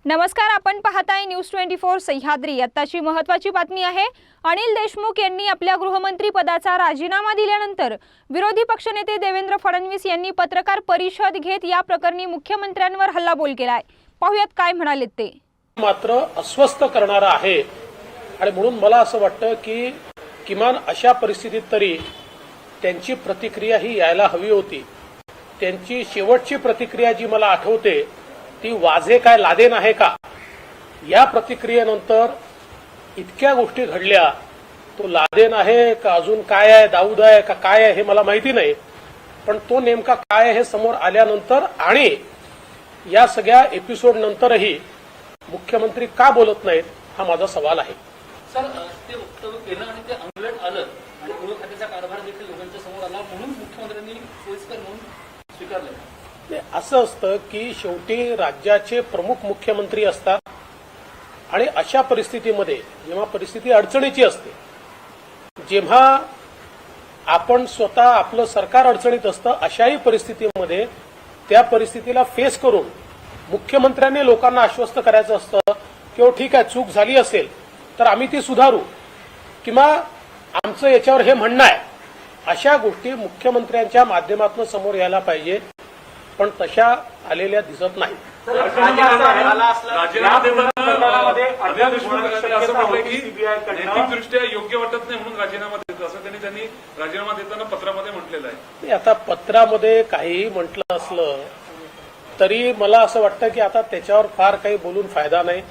नमस्कार, आपण पाहताय न्यूज 24 सह्याद्री। आताची महत्त्वाची बातमी आहे। अनिल देशमुख यांनी आपल्या गृहमंत्री पदाचा राजीनामा दिल्यानंतर विरोधी पक्षनेते देवेंद्र फडणवीस यांनी पत्रकार परिषद घेत या प्रकरणी मुख्यमंत्र्यांवर हल्लाबोल केलाय। पाहूयात काय म्हणाले ते। मात्र अस्वस्थ करणारा आहे आणि म्हणून मला असं वाटतं की किमान अशा परिस्थितीत तरी त्यांची प्रतिक्रिया ही यायला हवी होती। त्यांची शेवटची प्रतिक्रिया जी मला आठवते ती वाजे काय लादेन आहे का या प्रतिक्रियेनंतर इतक्या गोष्टी घडल्या। तो लादेन आहे का अजून काय आहे, दाऊद आहे का काय आहे हे मला माहिती नाही, पण तो नेमका काय आहे हे समोर आल्यानंतर आणि या सगळ्या एपिसोड नंतरही मुख्यमंत्री का बोलत नाहीत हा माझा सवाल आहे। सर, ते वक्तव्य केलं आणि ते अंगलट आलं आणि गृह खात्याचा कारभार देखील लोकांच्या समोर आला म्हणून मुख्यमंत्र्यांनी सोयीस्कर म्हणून स्वीकारलं। असं असतं की शेवटी राज्याचे प्रमुख मुख्यमंत्री असतात आणि अशा परिस्थितीमध्ये जेव्हा परिस्थिती अडचणीची असते, जेव्हा आपण स्वतः आपलं सरकार अडचणीत असतं, अशाही परिस्थितीमध्ये त्या परिस्थितीला फेस करून मुख्यमंत्र्यांनी लोकांना आश्वस्त करायचं असतं की ठीक आहे, चूक झाली असेल तर आम्ही ती सुधारू किंवा आमचं याच्यावर हे म्हणणं आहे। अशा गोष्टी मुख्यमंत्र्यांच्या माध्यमातून समोर यायला पाहिजे, पण तशा आलेल्या दिसत नाही। नैतिकदृष्ट्या योग्य वाटत नाही म्हणून राजीनामा देतो असं त्यांनी राजीनामा देताना पत्रामध्ये म्हटलेलं आहे। आता पत्रामध्ये काही म्हटलं असलं तरी मला असं वाटतं की आता त्याच्यावर फार काही बोलून फायदा नाही।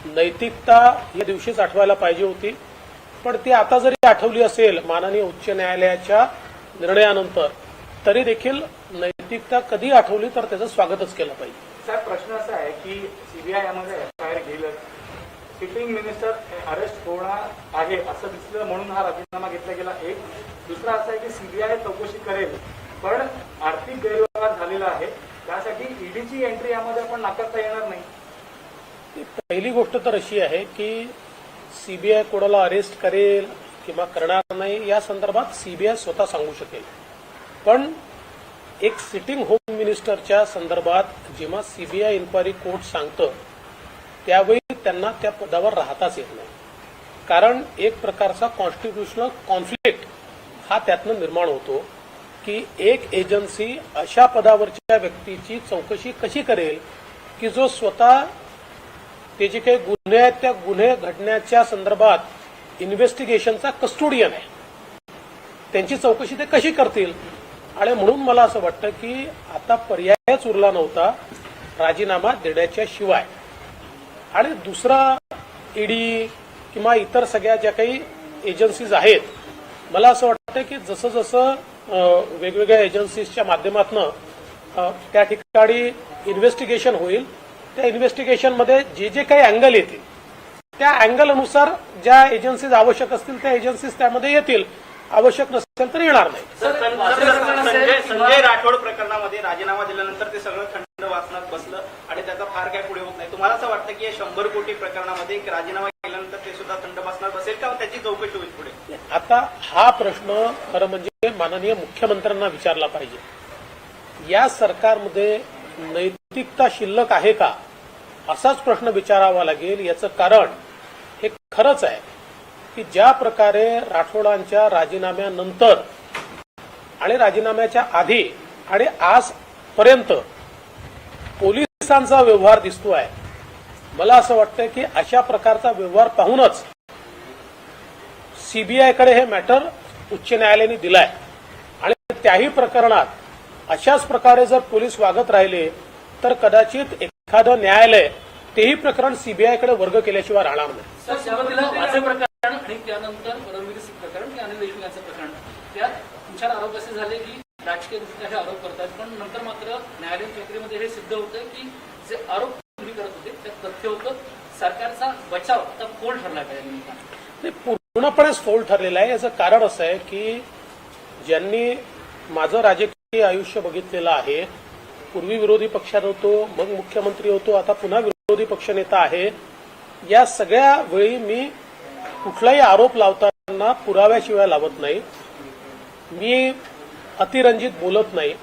नैतिकता या दिवशीच आठवायला पाहिजे होती, पण ती आता जरी आठवली असेल माननीय उच्च न्यायालयाच्या निर्णयानंतर तरी देखील नैतिकता कधी आठवली तर त्याचं स्वागतच केलं पाहिजे। साहेब, प्रश्न असा आहे की सीबीआय यामध्ये एफआयआर घेईल, सिटिंग मिनिस्टर अरेस्ट होणार आहे असं दिसलं म्हणून हा राजीनामा घेतला गेला। एक दुसरा असा आहे की सीबीआय चौकशी करेल पण आर्थिक गैरव्यवहार झालेला आहे, त्यासाठी ईडीची एंट्री यामध्ये आपण नाकारता येणार नाही। पहिली गोष्ट तर अशी आहे की सीबीआय कोणाला अरेस्ट करेल किंवा करणार नाही या संदर्भात सीबीआय स्वतः सांगू शकेल, पण एक सिटिंग होम मिनिस्टरच्या संदर्भात जेव्हा सीबीआय इन्क्वायरी कोर्ट सांगतं त्यावेळी त्यांना त्या पदावर राहताच येत नाही, कारण एक प्रकारचा कॉन्स्टिट्यूशनल कॉन्फ्लिक्ट हा त्यातनं निर्माण होतो की एक एजन्सी अशा पदावरच्या व्यक्तीची चौकशी कशी करेल की जो स्वतः ते जे काही गुन्हे आहेत त्या गुन्हे घडण्याच्या संदर्भात इन्व्हेस्टिगेशनचा कस्टोडियन आहे, त्यांची चौकशी ते कशी करतील। आणि म्हणून मला असं वाटतं की आता पर्यायच उरला नव्हता राजीनामा देण्याच्या शिवाय। आणि दुसरा ईडी किंवा इतर सगळ्या ज्या काही एजन्सीज आहेत, मला असं वाटतं की जसं जसं वेगवेगळ्या एजन्सीजच्या माध्यमातून त्या ठिकाणी इन्व्हेस्टिगेशन होईल, त्या इन्व्हेस्टिगेशनमध्ये जे जे काही अँगल येतील त्या अँगलनुसार ज्या एजन्सीज आवश्यक असतील त्या एजन्सीज त्यामध्ये येतील, आवश्यक नसेल तर येणार नाही। संजय राठोड प्रकरणामध्ये राजीनामा दिल्यानंतर ते सगळं थंड वाचनात बसलं आणि त्याचा फार काय पुढे होत नाही। तुम्हाला असं वाटतं की 100 कोटी प्रकरणामध्ये राजीनामा केल्यानंतर ते सुद्धा थंड वाचनात बसेल का, त्याची चौकशी होईल पुढे? आता हा प्रश्न खरं म्हणजे माननीय मुख्यमंत्र्यांना विचारला पाहिजे। या सरकारमध्ये नैतिकता शिल्लक आहे का असाच प्रश्न विचारावा लागेल। याचं कारण हे खरंच आहे की ज्या प्रकारे राठोडांच्या राजीनाम्यानंतर आणि राजीनाम्याच्या आधी आणि आजपर्यंत पोलिसांचा व्यवहार दिसतो आहे, मला असं वाटतं की अशा प्रकारचा व्यवहार पाहूनच सीबीआयकडे हे मॅटर उच्च न्यायालयाने दिलाय आणि त्याही प्रकरणात अशाच प्रकारे जर पोलीस वागत राहिले तर कदाचित एखादं न्यायालय तेही प्रकरण सीबीआयकडे वर्ग केल्याशिवाय राहणार नाही। सर, सुरुवातीला वाचे प्रकरण आणि त्यानंतर फडणवीस प्रकरण की अनिल देशमुख यांचं प्रकरण, त्यात तुमच्यावर आरोप असे झाले की राजकीय दृष्ट्या हे आरोप करतात, पण नंतर मात्र न्यायालयीन प्रक्रियेमध्ये हे सिद्ध होतं की जे आरोप तुम्ही करत होते त्यात तथ्य होतं। सरकारचा बचाव आता फोल ठरला पाहिजे, पूर्णपणे फोल ठरलेला आहे। याचं कारण असं आहे की ज्यांनी माझं राजकीय आयुष्य बघितलेलं आहे, पूर्वी विरोधी पक्षात होतो, मग मुख्यमंत्री होतो, आता पुन्हा विरोधी पक्षनेता आहे, या सगळ्या वेळी मी कुठलाही आरोप लावताना पुराव्याशिवाय लावत नाही, मी अतिरंजित बोलत नाही।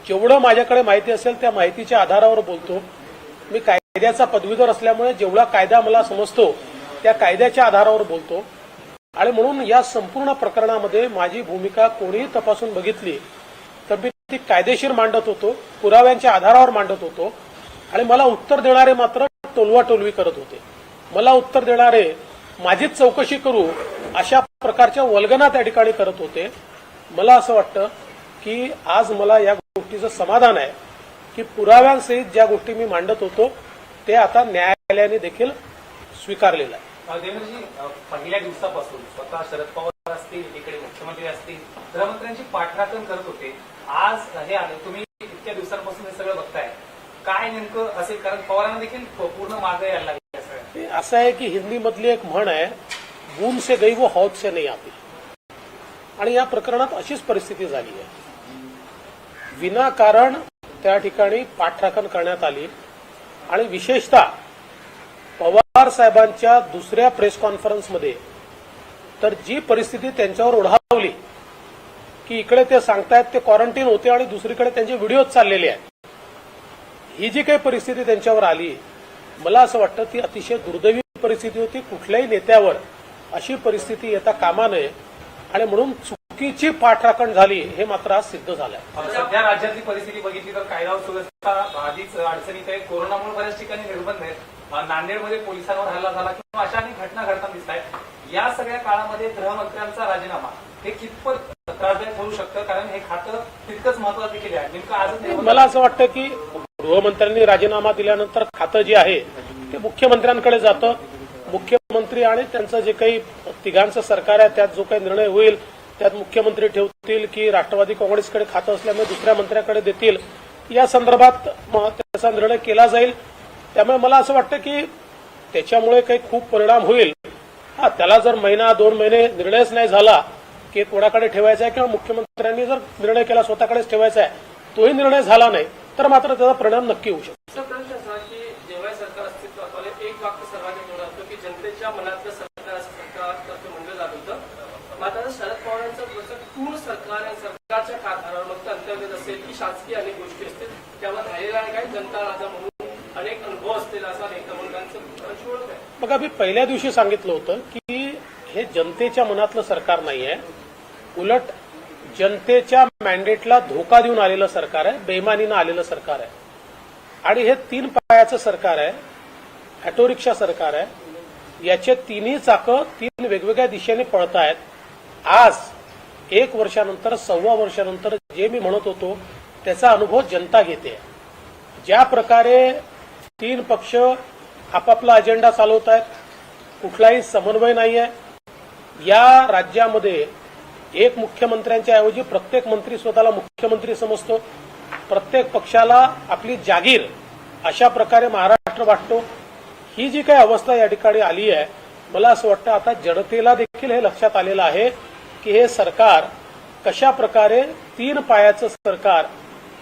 जेवढं माझ्याकडे माहिती असेल त्या माहितीच्या आधारावर बोलतो मी कायद्याचा पदवीधर असल्यामुळे जेवढा कायदा मला समजतो त्या कायद्याच्या आधारावर बोलतो आणि म्हणून या संपूर्ण प्रकरणामध्ये माझी भूमिका कोणीही तपासून बघितली तर मी ती कायदेशीर मांडत होतो, पुराव्यांच्या आधारावर मांडत होतो आणि मला उत्तर देणारे मात्र टोलवाटोलवी करत होते. मला उत्तर देणारे माझीच चौकशी करू अशा प्रकारच्या वल्गना त्या ठिकाणी करत होते. मला असं वाटतं की आज मला या गोष्टीचं समाधान आहे की पुराव्यांसहित ज्या गोष्टी मी मांडत होतो ते आता न्यायालयाने देखील स्वीकारलेलं आहे. देवेंद्रजी, पहिल्या दिवसापासून स्वतः शरद पवार असतील, एकीकडे मुख्यमंत्री असतील, गृहमंत्र्यांची पाठराखण करत होते. आज हे आले, तुम्ही इतक्या दिवसांपासून हे सगळं बघताय, काय नेमकं असेल? कारण पवारांना देखील पूर्ण मागे यायला लागले सगळं. असं आहे की हिंदी मधली एक म्हण आहे, बूंद से गई वो हौद से नहीं आती. आणि या प्रकरणात अशीच परिस्थिती झाली आहे. विनाकारण त्या ठिकाणी पाठराखण करण्यात आली आणि विशेषतः पवार साहेबांच्या दुसऱ्या प्रेस कॉन्फरन्समध्ये तर जी परिस्थिती त्यांच्यावर ओढावली की इकडे ते सांगतायत ते क्वारंटीन होते आणि दुसरीकडे त्यांचे व्हिडिओज चाललेले आहेत. ही जी काही परिस्थिती त्यांच्यावर आली, मला असं वाटतं ती अतिशय दुर्दैवी परिस्थिती होती. कुठल्याही नेत्यावर अशी परिस्थिती येता कामा नये आणि म्हणून चुकीची पाठराखण झाली हे मात्र आज सिद्ध झालंय. सध्या राज्यातली परिस्थिती बघितली तर कायदा व सुव्यवस्था आधीच अडचणीत आहे. कोरोनामुळे बऱ्याच ठिकाणी निर्बंध आहेत. नांदेडमध्ये पोलिसांवर हल्ला झाला किंवा अशा अनेक घटना घडताना दिसत आहेत. या सगळ्या काळामध्ये गृहमंत्र्यांचा राजीनामा हे कितपत त्रासदायक होऊ शकतं? कारण हे खातं तितकंच महत्वाचं देखील आहे. नेमकं आजच मला असं वाटतं की गृहमंत्र्यांनी राजीनामा दिल्यानंतर खातं जे आहे ते मुख्यमंत्र्यांकडे जातं. मुख्यमंत्री आणि त्यांचं जे काही तिघांचं सरकार आहे त्यात जो काही निर्णय होईल त्यात मुख्यमंत्री ठेवतील की राष्ट्रवादी काँग्रेसकडे खातं असल्यामुळे दुसऱ्या मंत्र्याकडे देतील, या संदर्भात त्याचा निर्णय केला जाईल. त्यामुळे मला असं वाटतं की त्याच्यामुळे काही खूप परिणाम होईल. त्याला जर महिना 2 महिने निर्णयच नाही झाला की कोणाकडे ठेवायचा आहे किंवा मुख्यमंत्र्यांनी जर निर्णय केला स्वतःकडेच ठेवायचा आहे, तोही निर्णय झाला नाही तर मात्र त्याचा परिणाम नक्की होऊ शकतो. प्रश्न असा की जेव्हा सरकार अस्तित्वात आले एक वाक्य सर्वांनी बोललं असतं की जनतेच्या मनातलं सरकार असं सरकार म्हणलं जात होतं. मात्र शरद पवारांचं पूर्ण सरकार आणि सरकारच्या कारभारावर मग अंतर्गत असेल की शासकीय अनेक गोष्टी असतील त्यावर राहिलेला आणि काही जनता राजा म्हणून अनेक अनुभव असतील असा नेता मंडळांचं ओळख आहे. बघा, मी पहिल्या दिवशी सांगितलं होतं की हे जनतेच्या मनातलं सरकार नाहीये, उलट जनतेच्या मॅन्डेटला धोका देऊन आलेलं सरकार आहे, बेईमानीनं आलेलं सरकार आहे. आणि हे 3 पायाचं सरकार आहे, ऑटो रिक्षा सरकार आहे. याचे तिन्ही चाकं 3 वेगवेगळ्या दिशेने पळत आहेत. आज 1 वर्षानंतर 1.25 वर्षानंतर जे मी म्हणत होतो त्याचा अनुभव जनता घेते. ज्या प्रकारे 3 पक्ष आपापला अजेंडा चालवत आहेत, कुठलाही समन्वय नाहीये. या राज्यामध्ये एक मुख्यमंत्र्यांच्या ऐवजी प्रत्येक मंत्री स्वतःला मुख्यमंत्री समजतो. प्रत्येक पक्षाला आपली जागीर अशा प्रकारे महाराष्ट्र वाटतो. ही जी काही अवस्था या ठिकाणी आली आहे, मला असं वाटतं आता जनतेला देखील हे लक्षात आलेलं आहे की हे सरकार कशा प्रकारे 3 पायाचं सरकार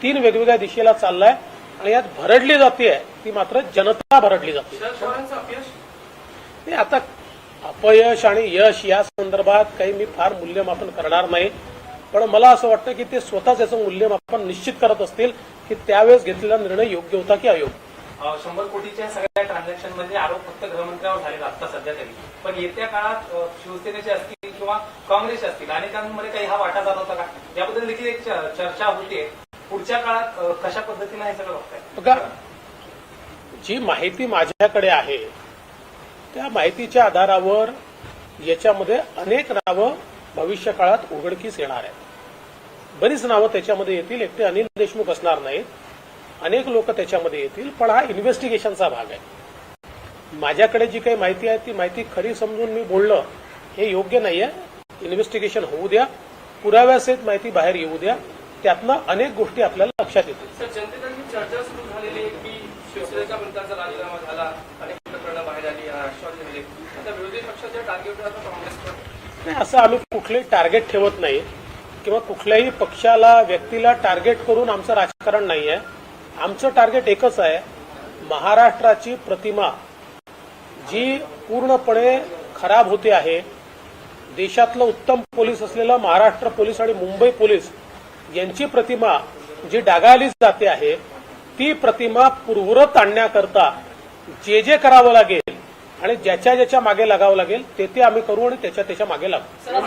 3 वेगवेगळ्या दिशेला चाललंय आणि यात भरडली जाते ती मात्र जनता भरडली जाते. शरद पवारांचं अपयश ते आता अपयश आणि यश या संदर्भात काही मी फार मूल्यमापन करणार नाही, पण मला असं वाटतं की ते स्वतःच याचं मूल्यमापन निश्चित करत असतील की त्यावेळेस घेतलेला निर्णय योग्य होता की अयोग्य. 100 कोटीच्या सगळ्या ट्रान्झॅक्शन मध्ये आरोप फक्त गृहमंत्र्यावर झालेला आता सध्या तरी, पण येत्या काळात शिवसेनेचे असतील किंवा काँग्रेसचे असतील अनेकांमध्ये काही हा वाटा जात होता का? याबद्दल देखील एक चर्चा होते. पुढच्या काळात कशा पद्धतीने हे सगळं बघताय? बघा, जी माहिती माझ्याकडे आहे त्या माहितीच्या आधारावर याच्यामध्ये अनेक नावं भविष्य काळात उघडकीस येणार आहेत. बरीच नावं त्याच्यामध्ये येतील. एकटे अनिल देशमुख असणार नाहीत, अनेक लोक त्याच्यामध्ये येतील. पण हा इन्व्हेस्टिगेशनचा भाग आहे. माझ्याकडे जी काही माहिती आहे ती माहिती खरी समजून मी बोलणं हे योग्य नाहीये. इन्व्हेस्टिगेशन होऊ द्या, पुराव्यासहित माहिती बाहेर येऊ द्या, त्यातनं अनेक गोष्टी आपल्याला लक्षात येतील. सर, जनतेतली चर्चा सुरू झालेली आहे की शिवसेनेच्या मंत्र्यांचा राजीनामा झाला, अनेक प्रकरणं बाहेर आली, आश्वासन दिले. आता विरोधी पक्षाच्या टार्गेटवर आता काँग्रेस नाही, असं आम्ही कुठलेही टार्गेट ठेवत नाही किंवा कुठल्याही पक्षाला व्यक्तीला टार्गेट करून आमचं राजकारण नाही आहे. आमचं टार्गेट एकच आहे, महाराष्ट्राची प्रतिमा जी पूर्णपणे खराब होते आहे, देशातलं उत्तम पोलीस असलेलं महाराष्ट्र पोलीस आणि मुंबई पोलीस यांची प्रतिमा जी डागाळली जाते आहे, ती प्रतिमा पूर्ववत आणण्याकरता जे करावं लागेल आणि ज्याच्या मागे लागावं लागेल ते आम्ही करू आणि त्याच्या मागे लागू. सर, अनिल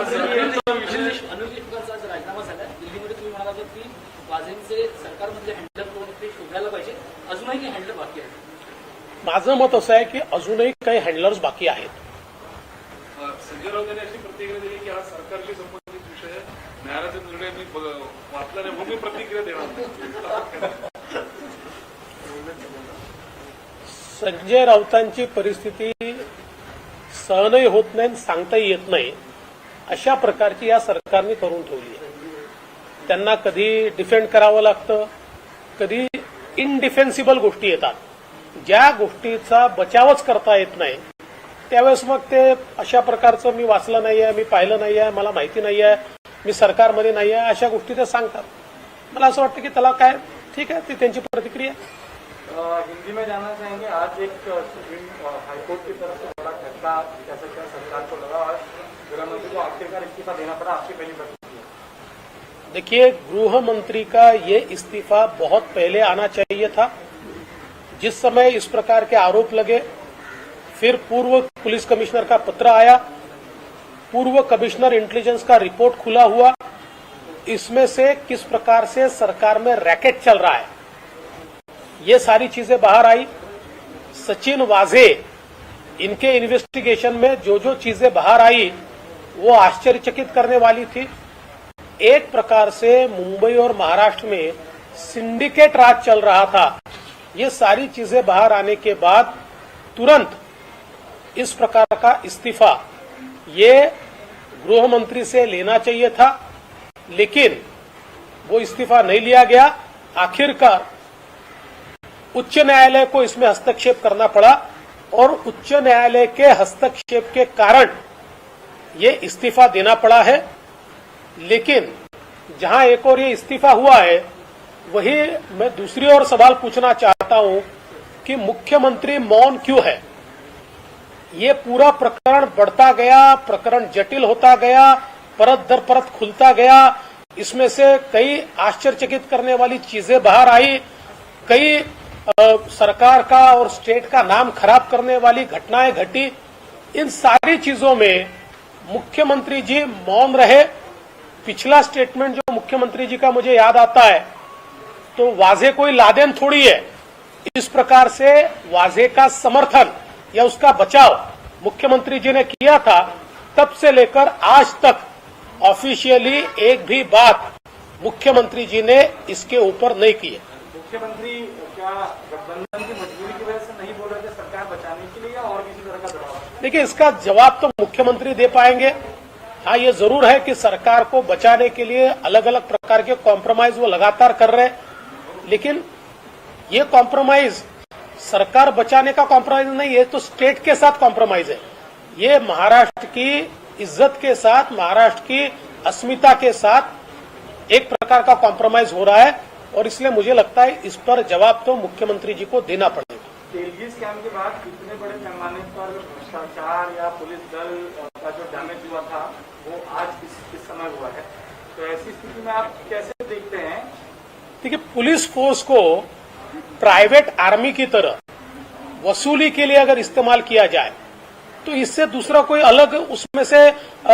देशमुखांचा आज राजीनामा झाला. दिल्लीमध्ये तुम्ही म्हणाला होता की वाझेंचे सरकारमधले हँडलर कोण ते शोधायला पाहिजे. अजूनही काही हँडलर बाकी आहे? माझं मत असं आहे की अजूनही काही हँडलर्स बाकी आहेत. संजय राऊत यांनी अशी प्रतिक्रिया दिली की हा सरकारशी संबंधित विषय आहे. न्यायालयाचा निर्णय मी वाचला नाही म्हणून मी प्रतिक्रिया देणार नाही. संजय राऊतांची परिस्थिती सहनही होत नाही आणि सांगताही येत नाही अशा प्रकारची या सरकारने करून ठेवली आहे. त्यांना कधी डिफेंड करावं लागतं, कधी इनडिफेन्सिबल गोष्टी येतात. ज्या गोष्टीचा बचावच करता येत नाही त्यावेळेस मग ते अशा प्रकारचं मी वाचलं नाही आहे, मी पाहिलं नाही आहे, मला माहिती नाही आहे, मी सरकारमध्ये नाही आहे, अशा गोष्टी ते सांगतात. मला असं वाटतं की त्याला काय ठीक आहे, ती त्यांची प्रतिक्रिया. हिंदी में जानना चाहेंगे, आज एक सुप्रीम हाईकोर्ट की तरफ से बड़ा फैसला कह सकते हैं सरकार को लगा और गृहमंत्री को आखिरकार इस्तीफा देना पड़ा. आपकी पहली प्रतिक्रिया? देखिए, गृह मंत्री का ये इस्तीफा बहुत पहले आना चाहिए था. जिस समय इस प्रकार के आरोप लगे, फिर पूर्व पुलिस कमिश्नर का पत्र आया, पूर्व कमिश्नर इंटेलिजेंस का रिपोर्ट खुला हुआ, इसमें से किस प्रकार से सरकार में रैकेट चल रहा है ये सारी चीजें बाहर आई. सचिन वाझे इनके इन्वेस्टिगेशन में जो चीजें बाहर आई वो आश्चर्यचकित करने वाली थी. एक प्रकार से मुंबई और महाराष्ट्र में सिंडिकेट राज चल रहा था. ये सारी चीजें बाहर आने के बाद तुरंत इस प्रकार का इस्तीफा ये गृह मंत्री से लेना चाहिए था, लेकिन वो इस्तीफा नहीं लिया गया. आखिरकार उच्च न्यायालय को इसमें हस्तक्षेप करना पड़ा और उच्च न्यायालय के हस्तक्षेप के कारण ये इस्तीफा देना पड़ा है. लेकिन जहां एक और ये इस्तीफा हुआ है, वही मैं दूसरी ओर सवाल पूछना चाहता हूं कि मुख्यमंत्री मौन क्यों है. ये पूरा प्रकरण बढ़ता गया, प्रकरण जटिल होता गया, परत दर परत खुलता गया. इसमें से कई आश्चर्यचकित करने वाली चीजें बाहर आई, कई सरकार का और स्टेट का नाम खराब करने वाली घटनाएं घटी. इन सारी चीजों में मुख्यमंत्री जी मौन रहे. पिछला स्टेटमेंट जो मुख्यमंत्री जी का मुझे याद आता है तो वाजे कोई लादेन थोड़ी है. इस प्रकार से वाजे का समर्थन या उसका बचाव मुख्यमंत्री जी ने किया था. तब से लेकर आज तक ऑफिशियली एक भी बात मुख्यमंत्री जी ने इसके ऊपर नहीं की है. मुख्यमंत्री क्या गठबंधन की मजबूरी की वजह से नहीं बोल रहे थे सरकार बचाने के लिए या और किसी तरह का दबाव? देखिए, इसका जवाब तो मुख्यमंत्री दे पाएंगे. हाँ, ये जरूर है कि सरकार को बचाने के लिए अलग अलग प्रकार के कॉम्प्रोमाइज वो लगातार कर रहे हैं, लेकिन ये कॉम्प्रोमाइज सरकार बचाने का कॉम्प्रोमाइज नहीं है, तो स्टेट के साथ कॉम्प्रोमाइज है. ये महाराष्ट्र की इज्जत के साथ, महाराष्ट्र की अस्मिता के साथ एक प्रकार का कॉम्प्रोमाइज हो रहा है और इसलिए मुझे लगता है इस पर जवाब तो मुख्यमंत्री जी को देना पड़ेगा. तेलगी स्कैम के बाद इतने बड़े पैमाने पर भ्रष्टाचार या पुलिस दल का जो डैमेज हुआ था वो आज इस समय हुआ है, तो ऐसी स्थिति में आप कैसे देखते हैं? देखिए, पुलिस फोर्स को प्राइवेट आर्मी की तरह वसूली के लिए अगर इस्तेमाल किया जाए तो इससे दूसरा कोई अलग उसमें से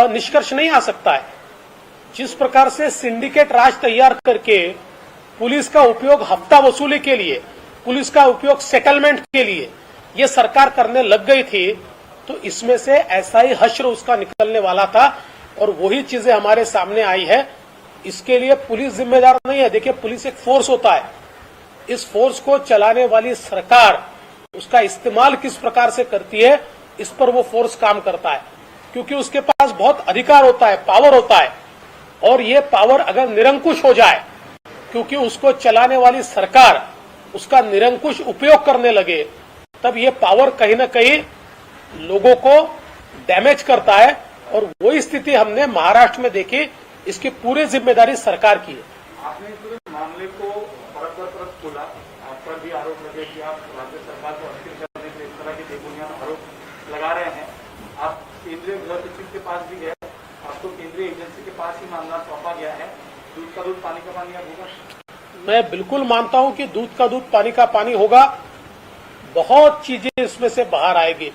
निष्कर्ष नहीं आ सकता है. जिस प्रकार से सिंडिकेट राज तैयार करके पुलिस का उपयोग हफ्ता वसूली के लिए, पुलिस का उपयोग सेटलमेंट के लिए ये सरकार करने लग गई थी, तो इसमें से ऐसा ही हश्र उसका निकलने वाला था और वही चीजें हमारे सामने आई है. इसके लिए पुलिस जिम्मेदार नहीं है. देखिए, पुलिस एक फोर्स होता है. इस फोर्स को चलाने वाली सरकार उसका इस्तेमाल किस प्रकार से करती है, इस पर वो फोर्स काम करता है, क्योंकि उसके पास बहुत अधिकार होता है, पावर होता है. और ये पावर अगर निरंकुश हो जाए, क्योंकि उसको चलाने वाली सरकार उसका निरंकुश उपयोग करने लगे, तब ये पावर कहीं न कहीं लोगों को डैमेज करता है. और वही स्थिति हमने महाराष्ट्र में देखी. इसकी पूरी जिम्मेदारी सरकार की है. आपने पूरे मामले को परत दर परत खोला, आप पर भी आरोप लगे कि आप राज्य सरकार को अस्थिर करने के इस तरह के बेबुनियाद आरोप लगा रहे हैं. आप केंद्रीय गृह सचिव के पास भी गए, आपको केंद्रीय एजेंसी के पास ही मामला सौंपा गया है. दूध का दूध पानी का पानी अब होगा. मैं बिल्कुल मानता हूं कि दूध का दूध पानी का पानी होगा, बहुत चीजें इसमें से बाहर आएगी।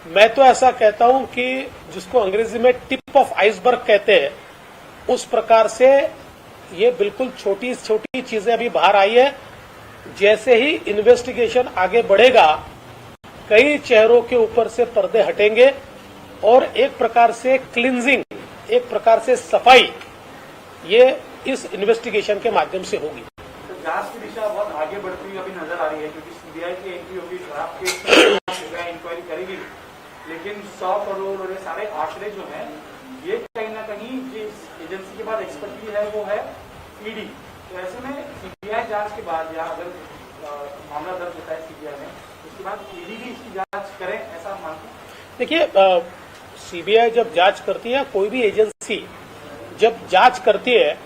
मैं तो ऐसा कहता हूं कि जिसको अंग्रेजी में टिप ऑफ आइसबर्ग कहते हैं, उस प्रकार से ये बिल्कुल छोटी छोटी चीजें अभी बाहर आई है। जैसे ही इन्वेस्टिगेशन आगे बढ़ेगा, कई चेहरों के ऊपर से पर्दे हटेंगे और एक प्रकार से क्लिंजिंग, एक प्रकार से सफाई ये इस इन्वेस्टिगेशन के माध्यम से होगी। तो जांच की दिशा बहुत आगे बढ़ती हुई अभी नजर आ रही है, क्योंकि सीबीआई की एंट्री होगी, ड्राफ्ट के सीबीआई इंक्वायरी करेगी, लेकिन 100 करोड़ और ये सारे आंकड़े जो हैं, ये कहीं ना कहीं जिस एजेंसी के बाद एक्सपर्टी है वो है ईडी। तो ऐसे में सीबीआई जांच के बाद या अगर मामला दर्ज होता है सीबीआई में, उसके बाद ईडी भी इसकी जांच करें, ऐसा मानते हैं? देखिए, सीबीआई जब जांच करती है, कोई भी एजेंसी जब जांच करती है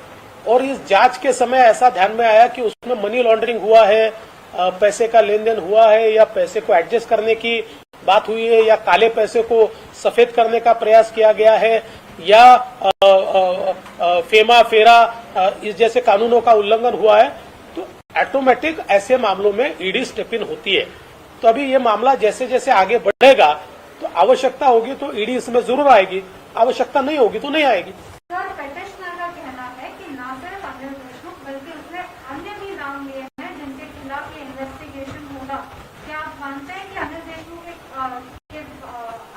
और इस जांच के समय ऐसा ध्यान में आया कि उसमें मनी लॉन्ड्रिंग हुआ है, पैसे का लेन देन हुआ है, या पैसे को एडजस्ट करने की बात हुई है, या काले पैसे को सफेद करने का प्रयास किया गया है, या फेमा फेरा इस जैसे कानूनों का उल्लंघन हुआ है, तो ऑटोमेटिक ऐसे मामलों में ईडी स्टेप इन होती है। तो अभी ये मामला जैसे जैसे आगे बढ़ेगा तो आवश्यकता होगी तो ईडी इसमें जरूर आएगी, आवश्यकता नहीं होगी तो नहीं आएगी। सर, पेटिशनर का कहना है कि न सिर्फ अनिल देशमुख बल्कि उसने अन्य भी नाम लिए हैं जिनके खिलाफ ये इन्वेस्टिगेशन होगा। क्या आप मानते हैं कि अनिल देशमुख के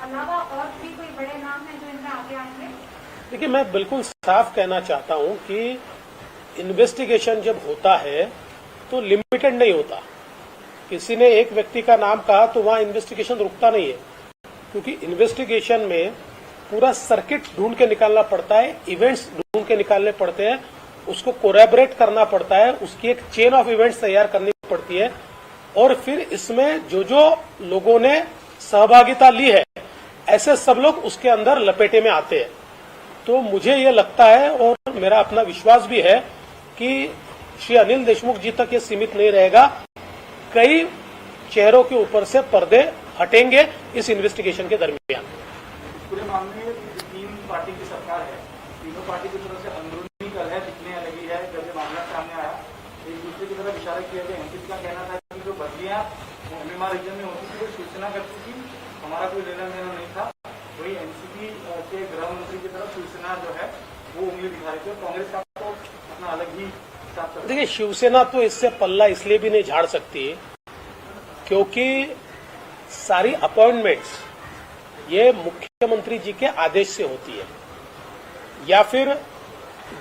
अलावा और भी कोई बड़े नाम हैं जो इनमें आगे आएंगे? देखिए, मैं बिल्कुल साफ कहना चाहता हूं कि इन्वेस्टिगेशन जब होता है तो लिमिटेड नहीं होता। किसी ने एक व्यक्ति का नाम कहा तो वहां इन्वेस्टिगेशन रुकता नहीं है, क्योंकि इन्वेस्टिगेशन में पूरा सर्किट ढूंढ के निकालना पड़ता है, इवेंट्स ढूंढ के निकालने पड़ते हैं, उसको कोलैबोरेट करना पड़ता है, उसकी एक चेन ऑफ इवेंट्स तैयार करनी पड़ती है, और फिर इसमें जो जो लोगों ने सहभागिता ली है, ऐसे सब लोग उसके अंदर लपेटे में आते हैं। तो मुझे ये लगता है और मेरा अपना विश्वास भी है कि श्री अनिल देशमुख जी तक ये सीमित नहीं रहेगा, कई चेहरों के ऊपर से पर्दे हटेंगे इस इन्वेस्टिगेशन के दरमियान। पूरे मामले में 3 पार्टी की सरकार है, तीनों पार्टी की तरफ से अंदरूनी कलह दिखने लगी है। जब ये मामला सामने आया, एक दूसरे की तरफ इशारा किया गया। एनसीपी का कहना था कि जो बदलियां एमएमआर रीजन में होती थी वो शिवसेना करती थी, हमारा कोई लेना देना नहीं था। वही एनसीपी के गृह मंत्री की तरफ शिवसेना जो है वो उंगली दिखा रही थी। कांग्रेस का तो अपना अलग ही हिसाब। देखिए, शिवसेना तो इससे पल्ला इसलिए भी नहीं झाड़ सकती क्योंकि सारी अपॉइंटमेंट्स ये मुख्यमंत्री जी के आदेश से होती है, या फिर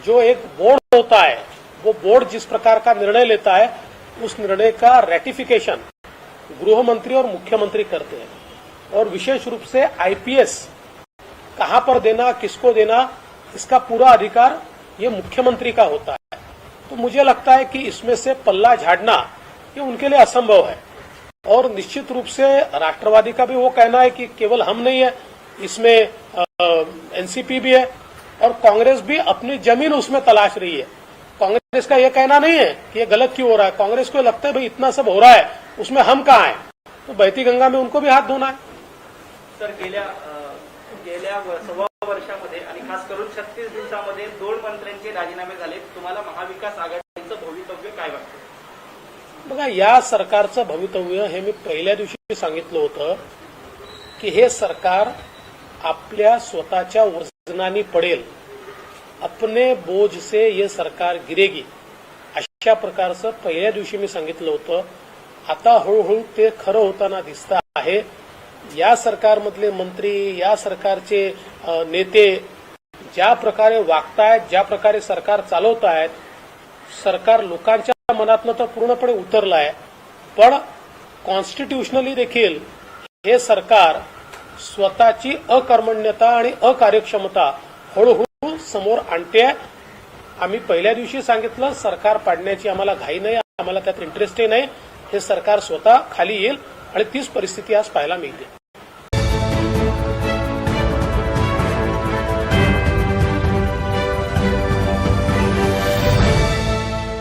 जो एक बोर्ड होता है वो बोर्ड जिस प्रकार का निर्णय लेता है उस निर्णय का रेटिफिकेशन गृह मंत्री और मुख्यमंत्री करते हैं। और विशेष रूप से आईपीएस कहां पर देना, किसको देना, इसका पूरा अधिकार ये मुख्यमंत्री का होता है। तो मुझे लगता है कि इसमें से पल्ला झाड़ना ये उनके लिए असंभव है। और निश्चित रूप से राष्ट्रवादी का भी वो कहना है कि केवल हम नहीं है, इसमें एनसीपी भी है और कांग्रेस भी अपनी जमीन उसमें तलाश रही है। कांग्रेस का ये कहना नहीं है कि ये गलत क्यों हो रहा है, कांग्रेस को लगता है भाई इतना सब हो रहा है, उसमें हम कहाँ हैं, तो बहती गंगा में उनको भी हात धोना है। सर, गेल्या 1.25 वर्षामध्ये आणि खास करून 36 दिवसामध्ये 2 मंत्र्यांचे राजीनामे झाले। तुम्हाला महाविकास आघाडीचं भवितव्य काय वाटतं? बघा, या सरकारचं भवितव्य हे मी पहिल्या दिवशी सांगितलं होतं की हे सरकार आपल्या स्वतःच्या वजनाने पडेल, अपने बोझ से ये सरकार गिरेगी, अशा प्रकारचं पहिल्या दिवशी मी सांगितलं होतं। आता हळूहळू ते खरं होताना दिसतं आहे। या सरकारमधले मंत्री, या सरकारचे नेते ज्या प्रकारे वागतायत, ज्या प्रकारे सरकार चालवतायत, सरकार लोकांच्या मनातनं तर पूर्णपणे उतरलं आहे, पण कॉन्स्टिट्यूशनली देखील हे सरकार स्वतःची अकर्मण्यता आणि अकार्यक्षमता हळूहळू समोर आणते। आम्ही पहिल्या दिवशी सांगितलं सरकार पाडण्याची आम्हाला घाई नाही, आम्हाला त्यात इंटरेस्टही नाही, हे सरकार स्वतः खाली येईल आणि तीच परिस्थिती आज पाहायला मिळते।